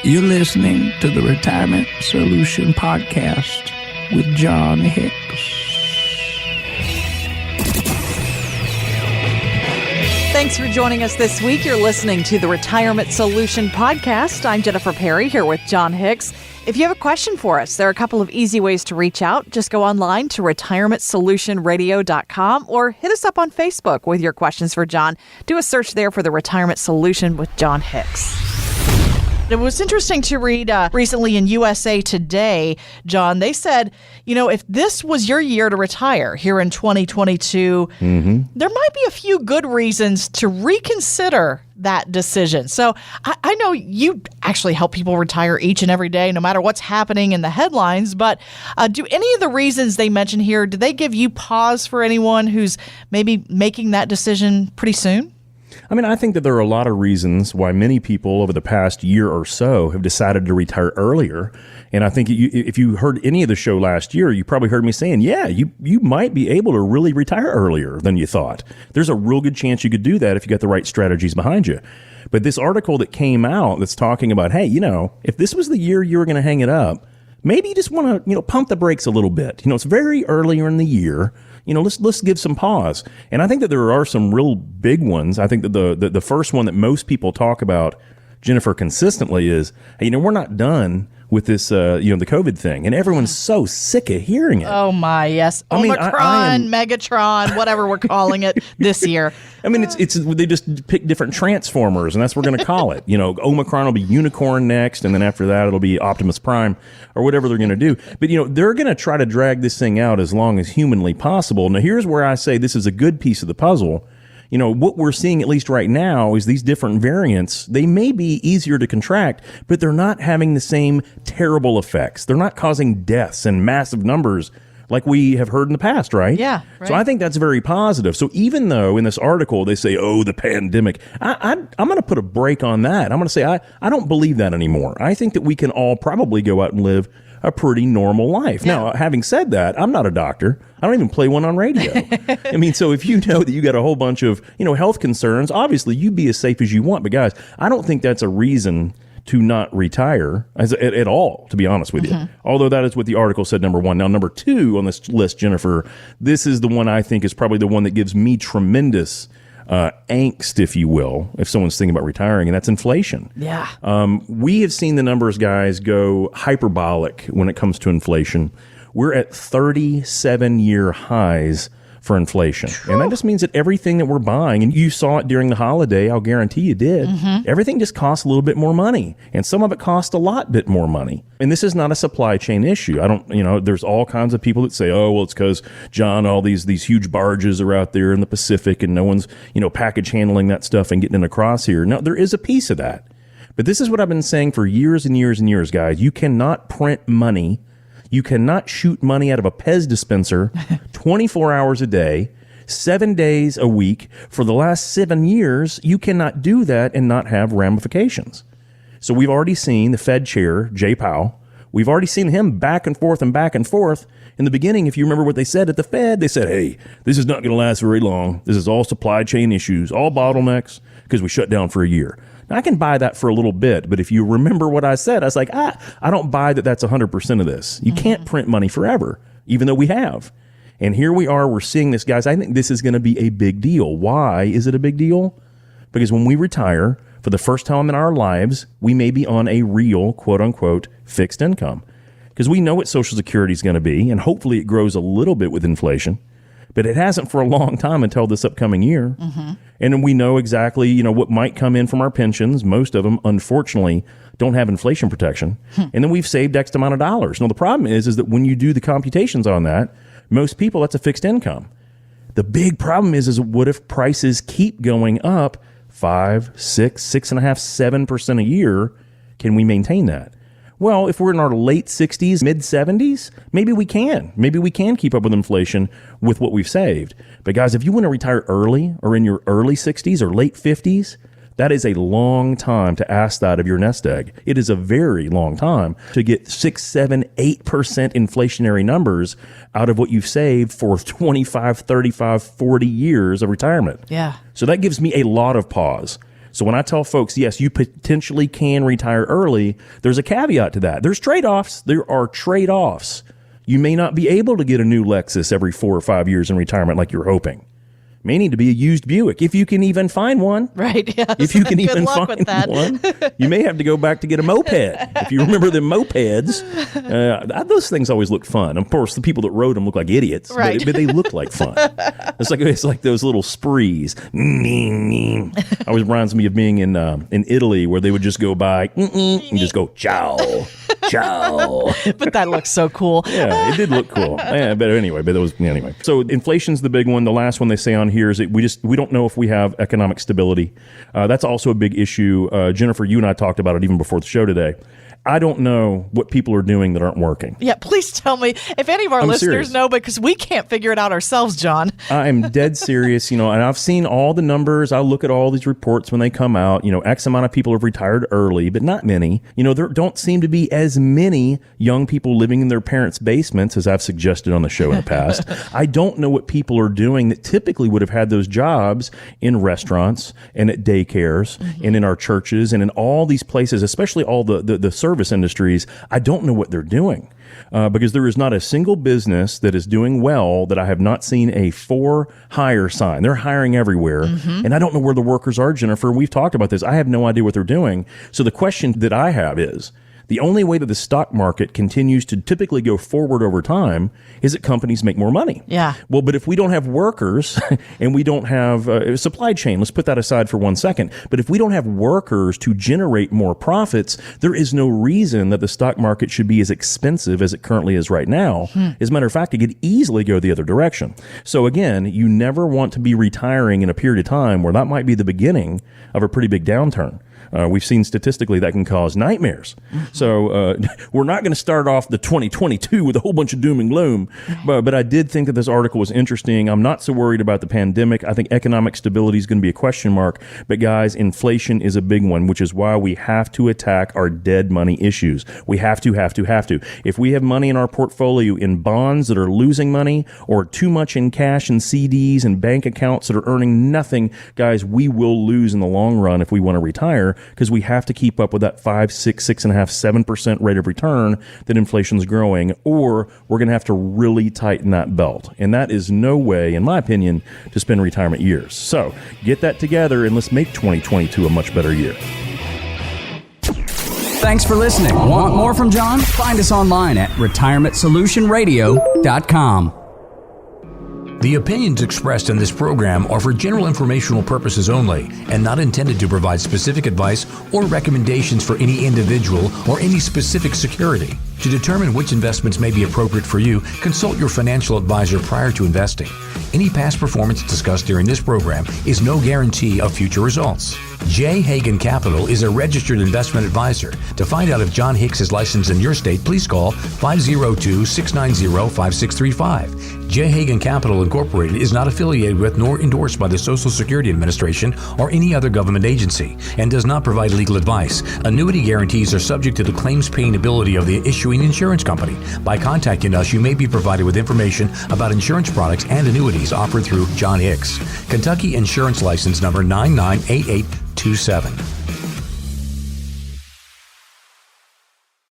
You're listening to the Retirement Solution Podcast with John Hicks. Thanks for joining us this week. You're listening to the Retirement Solution Podcast. I'm Jennifer Perry here with John Hicks. If you have a question for us, there are a couple of easy ways to reach out. Just go online to retirementsolutionradio.com or hit us up on Facebook with your questions for John. Do a search there for the Retirement Solution with John Hicks. It was interesting to read recently in USA Today, John. They said, if this was your year to retire here in 2022, there might be a few good reasons to reconsider that decision. So I know you actually help people retire each and every day, no matter what's happening in the headlines. But do any of the reasons they mention here, do they give you pause for anyone who's maybe making that decision pretty soon? I think that there are a lot of reasons why many people over the past year or so have decided to retire earlier. And I think if you heard any of the show last year, you probably heard me saying, you might be able to really retire earlier than you thought. There's a real good chance you could do that if you got the right strategies behind you. But this article that came out that's talking about, hey, if this was the year you were going to hang it up, maybe you just want to, pump the brakes a little bit. It's very earlier in the year. Let's give some pause. And I think that there are some real big ones. I think that the first one that most people talk about, Jennifer, consistently is, hey, we're not done with this, the COVID thing. And everyone's so sick of hearing it. Oh, my, yes. Omicron, Megatron, whatever we're calling it this year. It's they just pick different transformers, and that's what we're going to call it. Omicron will be Unicorn next, and then after that, it'll be Optimus Prime or whatever they're going to do. But, they're going to try to drag this thing out as long as humanly possible. Now, here's where I say this is a good piece of the puzzle. What we're seeing, at least right now, is these different variants. They may be easier to contract, but they're not having the same terrible effects. They're not causing deaths in massive numbers like we have heard in the past, right? Yeah. Right. So I think that's very positive. So even though in this article they say, the pandemic, I'm going to put a break on that. I'm going to say I don't believe that anymore. I think that we can all probably go out and live a pretty normal life. Yeah. Now, having said that, I'm not a doctor. I don't even play one on radio. So if you know that you got a whole bunch of, health concerns, obviously you be as safe as you want. But guys, I don't think that's a reason to not retire at all, to be honest with you. Although that is what the article said, number one. Now, number two on this list, Jennifer, this is the one I think is probably the one that gives me tremendous angst, if you will, if someone's thinking about retiring, and that's inflation. Yeah. We have seen the numbers, guys, go hyperbolic when it comes to inflation. We're at 37-year highs for inflation. And that just means that everything that we're buying, and you saw it during the holiday, I'll guarantee you did, everything just costs a little bit more money. And some of it costs a lot bit more money. And this is not a supply chain issue. There's all kinds of people that say, it's because, John, all these huge barges are out there in the Pacific and no one's, package handling that stuff and getting it across here. Now, there is a piece of that. But this is what I've been saying for years and years and years, guys. You cannot print money. You cannot shoot money out of a Pez dispenser 24 hours a day, 7 days a week. For the last 7 years, you cannot do that and not have ramifications. So we've already seen the Fed chair, Jay Powell. We've already seen him back and forth and back and forth. In the beginning, if you remember what they said at the Fed, they said, hey, this is not going to last very long. This is all supply chain issues, all bottlenecks, because we shut down for a year. I can buy that for a little bit, but if you remember what I said, I was like, I don't buy that that's 100% of this. You can't print money forever, even though we have. And here we are, we're seeing this, guys. I think this is going to be a big deal. Why is it a big deal? Because when we retire, for the first time in our lives, we may be on a real, quote unquote, fixed income. Because we know what Social Security is going to be, and hopefully it grows a little bit with inflation. But it hasn't for a long time until this upcoming year. And we know exactly, what might come in from our pensions. Most of them, unfortunately, don't have inflation protection. And then we've saved X amount of dollars. Now, the problem is that when you do the computations on that, most people, that's a fixed income. The big problem is what if prices keep going up 5, 6, 6.5%, 7% a year? Can we maintain that? Well, if we're in our late 60s, mid 70s, maybe we can. Maybe we can keep up with inflation with what we've saved. But guys, if you want to retire early or in your early 60s or late 50s, that is a long time to ask that of your nest egg. It is a very long time to get 6, 7, 8% inflationary numbers out of what you've saved for 25, 35, 40 years of retirement. Yeah. So that gives me a lot of pause. So when I tell folks, yes, you potentially can retire early, there's a caveat to that. There's trade-offs. There are trade-offs. You may not be able to get a new Lexus every 4 or 5 years in retirement like you're hoping. May need to be a used Buick, if you can even find one. Right, yes. If you can Good even luck find with that. one. You may have to go back to get a moped. If you remember the mopeds, those things always look fun. Of course, the people that rode them look like idiots, right. but they look like fun. It's like those little sprees. Always reminds me of being in Italy, where they would just go by and just go, ciao. Ciao. But that looks so cool. Yeah, it did look cool. Yeah, but anyway. So inflation's the big one. The last one they say on here is that we don't know if we have economic stability. That's also a big issue. Jennifer, you and I talked about it even before the show today. I don't know what people are doing that aren't working. Yeah, please tell me if any of our listeners serious. know, because we can't figure it out ourselves, John. I'm dead serious, and I've seen all the numbers. I look at all these reports when they come out. X amount of people have retired early, but not many. There don't seem to be as many young people living in their parents' basements as I've suggested on the show in the past. I don't know what people are doing that typically would have had those jobs in restaurants and at daycares and in our churches and in all these places, especially all the service industries. I don't know what they're doing because there is not a single business that is doing well that I have not seen a for hire sign. They're hiring everywhere. And I don't know where the workers are, Jennifer. We've talked about this. I have no idea what they're doing. So the question that I have is, the only way that the stock market continues to typically go forward over time is that companies make more money. Yeah. Well, but if we don't have workers and we don't have a supply chain, let's put that aside for 1 second. But if we don't have workers to generate more profits, there is no reason that the stock market should be as expensive as it currently is right now. As a matter of fact, it could easily go the other direction. So again, you never want to be retiring in a period of time where that might be the beginning of a pretty big downturn. We've seen statistically that can cause nightmares. So we're not going to start off the 2022 with a whole bunch of doom and gloom. But I did think that this article was interesting. I'm not so worried about the pandemic. I think economic stability is going to be a question mark. But guys, inflation is a big one, which is why we have to attack our dead money issues. We have to. If we have money in our portfolio in bonds that are losing money or too much in cash and CDs and bank accounts that are earning nothing, guys, we will lose in the long run if we want to retire, because we have to keep up with that 5, 6, 6.5%, 7% rate of return that inflation's growing, or we're going to have to really tighten that belt. And that is no way, in my opinion, to spend retirement years. So get that together and let's make 2022 a much better year. Thanks for listening. Want more from John? Find us online at retirementsolutionradio.com. The opinions expressed in this program are for general informational purposes only and not intended to provide specific advice or recommendations for any individual or any specific security. To determine which investments may be appropriate for you, consult your financial advisor prior to investing. Any past performance discussed during this program is no guarantee of future results. J. Hagan Capital is a registered investment advisor. To find out if John Hicks is licensed in your state, please call 502-690-5635. J. Hagan Capital Incorporated is not affiliated with nor endorsed by the Social Security Administration or any other government agency and does not provide legal advice. Annuity guarantees are subject to the claims paying ability of the issuing insurance company. By contacting us, you may be provided with information about insurance products and annuities offered through John Hicks. Kentucky Insurance License Number 998827.